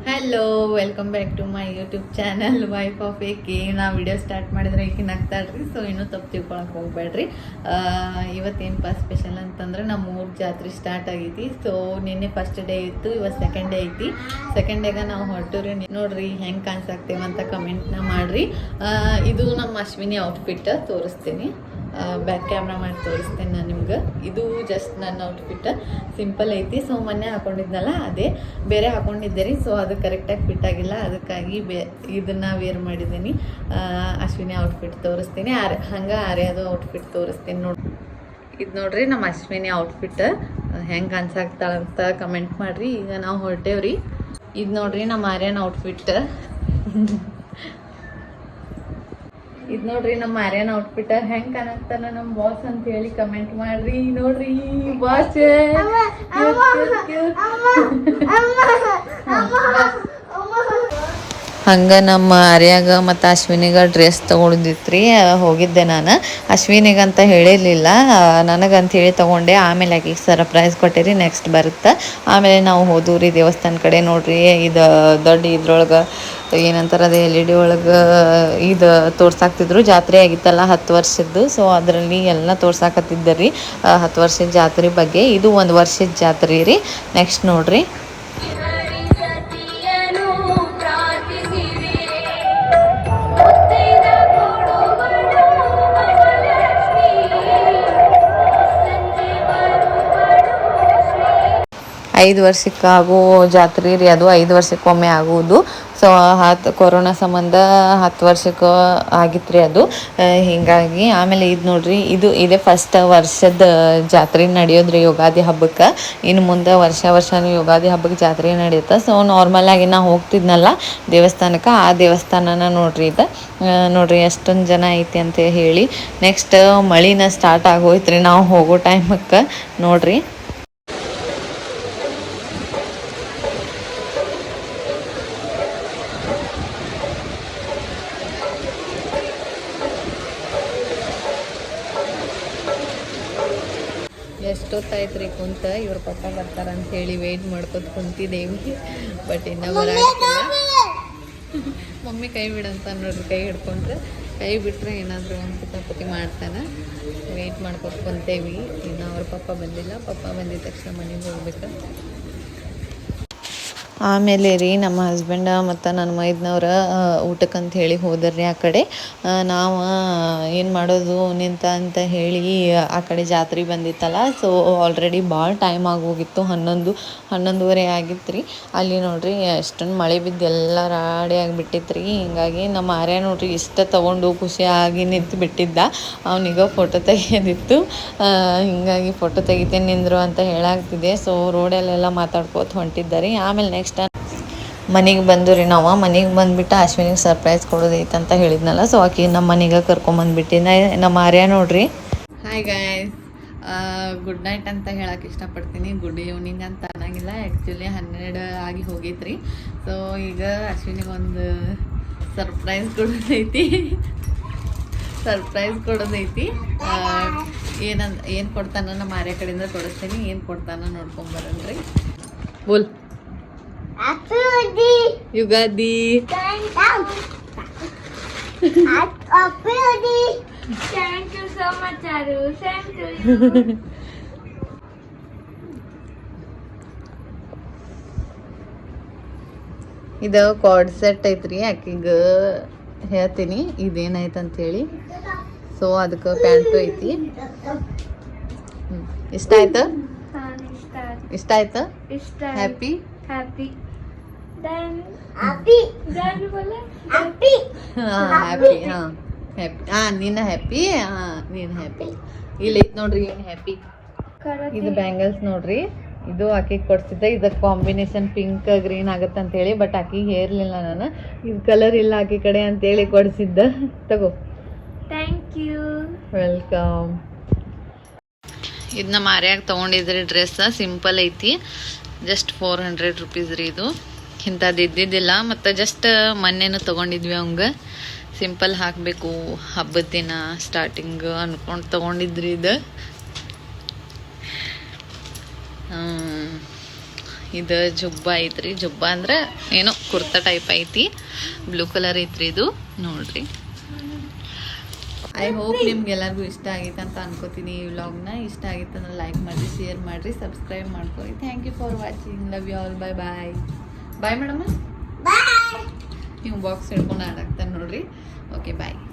Hello, welcome back to my YouTube channel wife of ಏಕೆ. ನಾ video start ಮಾಡಿದ್ರೆ ಏಕೆ ನಗ್ತಾಳ್ರಿ, ಸೊ ಇನ್ನೂ ತಪ್ಪು ತಿಳ್ಕೊಳಕ್ಕೆ ಹೋಗ್ಬೇಡ್ರಿ. ಇವತ್ತೇನಪ್ಪ ಸ್ಪೆಷಲ್ ಅಂತಂದ್ರೆ ನಮ್ಮ ಊರ ಜಾತ್ರೆ ಸ್ಟಾರ್ಟ್ ಆಗೈತಿ. ಸೊ ನಿನ್ನೆ ಫಸ್ಟ್ ಡೇ ಇತ್ತು, ಇವತ್ತು ಸೆಕೆಂಡ್ ಡೇ ಐತಿ. ಸೆಕೆಂಡ್ ಡೇಗೆ ನಾವು ಹೊರಟವ್ರಿ. ನೋಡ್ರಿ ಹೆಂಗೆ ಕಾಣಿಸಾಕ್ತೇವೆ ಅಂತ ಕಮೆಂಟ್ನ ಮಾಡಿರಿ. ಇದು ನಮ್ಮ ಅಶ್ವಿನಿ ಔಟ್ಫಿಟ್ ತೋರಿಸ್ತೀನಿ, ಬ್ಯಾಕ್ ಕ್ಯಾಮ್ರಾ ಮಾಡಿ ತೋರಿಸ್ತೇನೆ ನಾನು ನಿಮ್ಗೆ. ಇದು ಜಸ್ಟ್ ನನ್ನ ಔಟ್ಫಿಟ್ ಸಿಂಪಲ್ ಐತಿ. ಸೊ ಮೊನ್ನೆ ಹಾಕೊಂಡಿದ್ನಲ್ಲ ಅದೇ ಬೇರೆ ಹಾಕೊಂಡಿದ್ದೆ ರೀ. ಸೊ ಅದು ಕರೆಕ್ಟಾಗಿ ಫಿಟ್ ಆಗಿಲ್ಲ, ಅದಕ್ಕಾಗಿ ಇದನ್ನು ವೇರ್ ಮಾಡಿದ್ದೀನಿ. ಅಶ್ವಿನಿ ಔಟ್ಫಿಟ್ ತೋರಿಸ್ತೀನಿ, ಹಂಗೆ ಆರ್ಯಾದು ಔಟ್ಫಿಟ್ ತೋರಿಸ್ತೀನಿ. ಇದು ನೋಡ್ರಿ ನಮ್ಮ ಅಶ್ವಿನಿ ಔಟ್ಫಿಟ್ ಹೆಂಗೆ ಅನ್ಸಾಕ್ತಾಳಂತ ಕಮೆಂಟ್ ಮಾಡಿರಿ. ಈಗ ನಾವು ಹೊರಟೇವ್ರಿ. ಇದು ನೋಡ್ರಿ ನಮ್ಮ ಆರ್ಯನ್ ಔಟ್ಫಿಟ್. ಇದು ನೋಡ್ರಿ ನಮ್ಮ ಆರ್ಯನ್ ಔಟ್ಫಿಟ್ ಹೆಂಗ್ ಕಾಣತ್ತಾನ ನಮ್ಮ ಬಾಸ್ ಅಂತ ಹೇಳಿ ಕಮೆಂಟ್ ಮಾಡ್ರಿ. ನೋಡ್ರಿ ಬಾಸ್ ಹಂಗ ನಮ್ಮ ಆರ್ಯಾಗ ಮತ್ತು ಅಶ್ವಿನಿಗ ಡ್ರೆಸ್ ತೊಗೊಂಡಿದ್ರಿ. ಹೋಗಿದ್ದೆ ನಾನು ಅಶ್ವಿನಿಗಂತ ಹೇಳಿರಲಿಲ್ಲ, ನನಗಂತ ಹೇಳಿ ತೊಗೊಂಡೆ. ಆಮೇಲೆ ಆಕೆಗೆ ಸರ್ಪ್ರೈಸ್ ಕೊಟ್ಟಿರಿ, ನೆಕ್ಸ್ಟ್ ಬರುತ್ತೆ. ಆಮೇಲೆ ನಾವು ಹೋದೂರಿ ದೇವಸ್ಥಾನ ಕಡೆ. ನೋಡ್ರಿ ಇದು ದೊಡ್ಡ ಇದ್ರೊಳಗೆ ಏನಂತಾರೆ ಅದು LED ಒಳಗೆ ಇದು ತೋರ್ಸಾಕ್ತಿದ್ರು. ಜಾತ್ರೆ ಆಗಿತ್ತಲ್ಲ 10 ವರ್ಷದ್ದು. ಸೊ ಅದರಲ್ಲಿ ಎಲ್ಲ ತೋರ್ಸಾಕತ್ತಿದ್ದರಿ 10 ವರ್ಷದ ಜಾತ್ರೆ ಬಗ್ಗೆ. ಇದು 1 ವರ್ಷದ ಜಾತ್ರೆ ರೀ. ನೆಕ್ಸ್ಟ್ ನೋಡ್ರಿ, ಐದು ವರ್ಷಕ್ಕಾಗೋ ಜಾತ್ರೆ ರೀ ಅದು. 5 ವರ್ಷಕ್ಕೊಮ್ಮೆ ಆಗುವುದು. ಸೊ ಕೊರೋನಾ ಸಂಬಂಧ 10 ವರ್ಷಕ್ಕೆ ಆಗಿತ್ತು ರೀ ಅದು. ಹೀಗಾಗಿ ಆಮೇಲೆ ಇದು ನೋಡ್ರಿ, ಇದೇ ಫಸ್ಟ್ ವರ್ಷದ ಜಾತ್ರೆ ನಡೆಯೋದ್ರಿ ಯುಗಾದಿ ಹಬ್ಬಕ್ಕೆ. ಇನ್ನು ಮುಂದೆ ವರ್ಷನೂ ಯುಗಾದಿ ಹಬ್ಬಕ್ಕೆ ಜಾತ್ರೆ ನಡೆಯುತ್ತೆ. ಸೊ ನಾರ್ಮಲಾಗಿ ನಾ ಹೋಗ್ತಿದ್ನಲ್ಲ ದೇವಸ್ಥಾನಕ್ಕೆ, ಆ ದೇವಸ್ಥಾನನ ನೋಡ್ರಿ ಇದು. ನೋಡ್ರಿ ಎಷ್ಟೊಂದು ಜನ ಐತಿ ಅಂತ ಹೇಳಿ. ನೆಕ್ಸ್ಟ್ ಮಳಿನ ಸ್ಟಾರ್ಟ್ ಆಗೋಯ್ತು ರೀ ನಾವು ಹೋಗೋ ಟೈಮಕ್ಕೆ. ನೋಡ್ರಿ ಎಷ್ಟೊತ್ತಾಯ್ತು ರೀ ಕುಂತ. ಇವ್ರ ಪಪ್ಪ ಬರ್ತಾರಂತ ಹೇಳಿ ವೆಯ್ಟ್ ಮಾಡ್ಕೊತ ಕುಂತಿದ್ದೇವಿ. ಬಟ್ ಇನ್ನೂ ಬರಾಕಿಲ್ಲ. ಮಮ್ಮಿ ಕೈ ಬಿಡಂತ ನೋಡ್ರಿ, ಕೈ ಹಿಡ್ಕೊಂಡ್ರೆ. ಕೈ ಬಿಟ್ಟರೆ ಏನಾದರೂ ಒಂದು ಕಿತಾಪತಿ ಮಾಡ್ತಾನೆ. ವೆಯ್ಟ್ ಮಾಡ್ಕೊತ ಕುಂತೇವಿ. ಇನ್ನು ಅವ್ರ ಪಪ್ಪ ಬಂದಿಲ್ಲ. ಪಪ್ಪ ಬಂದಿದ ತಕ್ಷಣ ಮನೆಗೆ ಹೋಗ್ಬೇಕು. ಆಮೇಲೆ ರೀ ನಮ್ಮ ಹಸ್ಬೆಂಡ ಮತ್ತು ನನ್ನ ಮೈದ್ನವ್ರ ಊಟಕ್ಕಂತ ಹೇಳಿ ಹೋದ್ರಿ ಆ ಕಡೆ. ನಾವು ಏನು ಮಾಡೋದು ನಿಂತ ಅಂತ ಹೇಳಿ ಆ ಕಡೆ ಜಾತ್ರೆ ಬಂದಿತ್ತಲ್ಲ. ಸೊ ಆಲ್ರೆಡಿ ಭಾಳ ಟೈಮ್ ಆಗೋಗಿತ್ತು. 11:30 ಆಗಿತ್ತು ರೀ. ಅಲ್ಲಿ ನೋಡ್ರಿ ಎಷ್ಟೊಂದು ಮಳೆ ಬಿದ್ದು ಎಲ್ಲ ರಾಡಿ ಆಗಿಬಿಟ್ಟಿತ್ತು ರೀ. ಹಿಂಗಾಗಿ ನಮ್ಮ ಆರ್ಯ ನೋಡ್ರಿ ಇಷ್ಟ ತೊಗೊಂಡು ಖುಷಿಯಾಗಿ ನಿಂತು ಬಿಟ್ಟಿದ್ದ. ಅವನಿಗೆ ಫೋಟೋ ತೆಗಿಯೋದಿತ್ತು. ಹಿಂಗಾಗಿ ಫೋಟೋ ತೆಗಿತೇನೆ ನಿಂದ್ರು ಅಂತ ಹೇಳಾಗ್ತಿದೆ. ಸೊ ರೋಡಲ್ಲೆಲ್ಲ ಮಾತಾಡ್ಕೋತ ಹೊಂಟಿದ್ದಾರೆ. ಆಮೇಲೆ ನೆಕ್ಸ್ಟ್ ಮನೆಗೆ ಬಂದು ರೀ ನಾವು. ಮನೆಗೆ ಬಂದುಬಿಟ್ಟು ಅಶ್ವಿನಿಗೆ ಸರ್ಪ್ರೈಸ್ ಕೊಡೋದೈತೆ ಅಂತ ಹೇಳಿದ್ನಲ್ಲ. ಸೊ ಆಕೆ ನಮ್ಮ ಮನೆಗೆ ಕರ್ಕೊಂಬಂದ್ಬಿಟ್ಟಿನ ನಮ್ಮ ಆರ್ಯ ನೋಡ್ರಿ. ಹಾಯ್ ಗಾಯ್ಸ್, ಗುಡ್ ನೈಟ್ ಅಂತ ಹೇಳಕ್ಕೆ ಇಷ್ಟಪಡ್ತೀನಿ. ಗುಡ್ ಈವ್ನಿಂಗ್ ಅಂತ ಅನ್ನಂಗಿಲ್ಲ, ಆ್ಯಕ್ಚುಲಿ 12 ಆಗಿ ಹೋಗೈತ್ರಿ. ಸೊ ಈಗ ಅಶ್ವಿನಿಗೆ ಒಂದು ಸರ್ಪ್ರೈಸ್ ಕೊಡೋದೈತಿ. ಏನು ಕೊಡ್ತಾನ ನಮ್ಮ ಆರ್ಯ ಕಡೆಯಿಂದ ಕೊಡಿಸ್ತೀನಿ. ಏನು ಕೊಡ್ತಾನ ನೋಡ್ಕೊಂಬರನ್ರಿ. ಬೋಲ್ Ugadi. Thank you so much, Aru. Thank you. ಇದು ಕಾರ್ಡ್ ಸೆಟ್ ಐತ್ರಿ. ಆಕಿಗೆ ಹೇಳ್ತೀನಿ ಇದೇನಾಯ್ತು ಅಂತೇಳಿ. ಸೊ ಅದಕ್ಕೆ ಪ್ಯಾಂಟು ಐತಿ. ಇಷ್ಟ ಆಯ್ತು? ಇಷ್ಟ ಆಯ್ತು? Happy Happy. Then happy. happy. ನೀನು ಹ್ಯಾಪಿ. ನೀನು ಹ್ಯಾಪಿ. ಇಲ್ಲಿ ಐತ್ ನೋಡ್ರಿ ಏನು ಹ್ಯಾಪಿ. ಇದು ಬ್ಯಾಂಗಲ್ಸ್ ನೋಡ್ರಿ. ಇದು ಆಕಿಗೆ ಕೊಡ್ಸಿದ್ದೆ. ಇದಕ್ಕೆ ಕಾಂಬಿನೇಷನ್ ಪಿಂಕ್ ಗ್ರೀನ್ ಆಗುತ್ತೆ ಅಂತೇಳಿ. ಬಟ್ ಆಕಿಗೆ ಹೇರ್ಲಿಲ್ಲ ನಾನು. ಇದು ಕಲರ್ ಇಲ್ಲ ಆಕಿ ಕಡೆ ಅಂತೇಳಿ ಕೊಡಿಸಿದ್ದ. ತಗೋ. Thank you. ವೆಲ್ಕಮ್. ಇದು ನಮ್ಮ ಆರ್ಯಾಗ ತೊಗೊಂಡಿದ್ರಿ ಡ್ರೆಸ್. ಸಿಂಪಲ್ ಐತಿ. ಜಸ್ಟ್ 400 ರೂಪೀಸ್ ರೀ ಇದು. ಇಂಥದ್ದು ಇದ್ದಿದ್ದಿಲ್ಲ. ಮತ್ತು ಜಸ್ಟ್ ಮೊನ್ನೆನೂ ತೊಗೊಂಡಿದ್ವಿ ಅವಂಗೆ. ಸಿಂಪಲ್ ಹಾಕಬೇಕು ಹಬ್ಬದ ದಿನ ಸ್ಟಾರ್ಟಿಂಗ್ ಅನ್ಕೊಂಡು ತೊಗೊಂಡಿದ್ರಿ ಇದು. ಇದು ಜುಬ್ಬ ಐತ್ರಿ. ಜುಬ್ಬ ಅಂದ್ರೆ ಏನೋ ಕುರ್ತಾ ಟೈಪ್ ಐತಿ. ಬ್ಲೂ ಕಲರ್ ಐತ್ರಿ ಇದು ನೋಡ್ರಿ. ಐ ಹೋಪ್ ನಿಮ್ಗೆಲ್ಲರಿಗೂ ಇಷ್ಟ ಆಗೈತೆ ಅಂತ ಅನ್ಕೋತೀನಿ. ಈ ವ್ಲಾಗ್ನ ಇಷ್ಟ ಆಗಿತ್ತು ಅಂದ್ರೆ ಲೈಕ್ ಮಾಡಿರಿ, ಶೇರ್ ಮಾಡಿರಿ, ಸಬ್ಸ್ಕ್ರೈಬ್ ಮಾಡ್ಕೊರಿ. Thank you for watching. Love you all. Bye bye. Bye madam. ನೀವು ಬಾಕ್ಸ್ ಹಿಡ್ಕೊಂಡು ಆಡಾಕ್ತಾನೆ ನೋಡ್ರಿ. ಓಕೆ ಬಾಯ್.